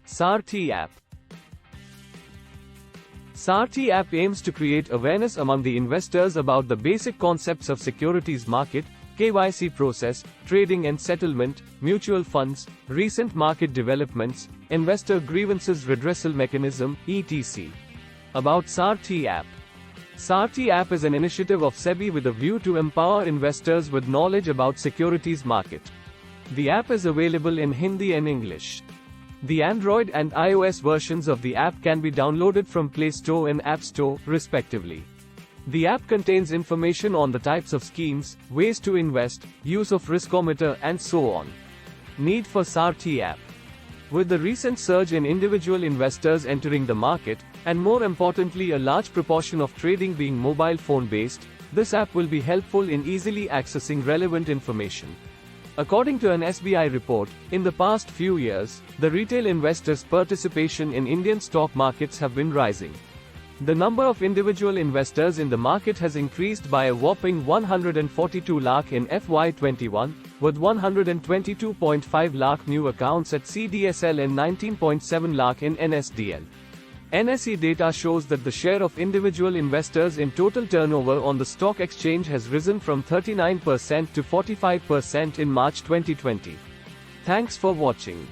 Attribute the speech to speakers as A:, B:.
A: SaaRthi app. SaaRthi app aims to create awareness among the investors about the basic concepts of securities market, KYC process, trading and settlement, mutual funds, recent market developments, investor grievances redressal mechanism, etc. About SaaRthi app. SaaRthi app is an initiative of SEBI with a view to empower investors with knowledge about securities market. The app is available in Hindi and English. The Android and iOS versions of the app can be downloaded from Play Store and App Store, respectively. The app contains information on the types of schemes, ways to invest, use of riskometer, and so on. Need for SaaRthi app. With the recent surge in individual investors entering the market, and more importantly a large proportion of trading being mobile phone based, this app will be helpful in easily accessing relevant information. According to an SBI report, in the past few years, the retail investors' participation in Indian stock markets have been rising. The number of individual investors in the market has increased by a whopping 142 lakh in FY21, with 122.5 lakh new accounts at CDSL and 19.7 lakh in NSDL. NSE data shows that the share of individual investors in total turnover on the stock exchange has risen from 39% to 45% in March 2020. Thanks for watching.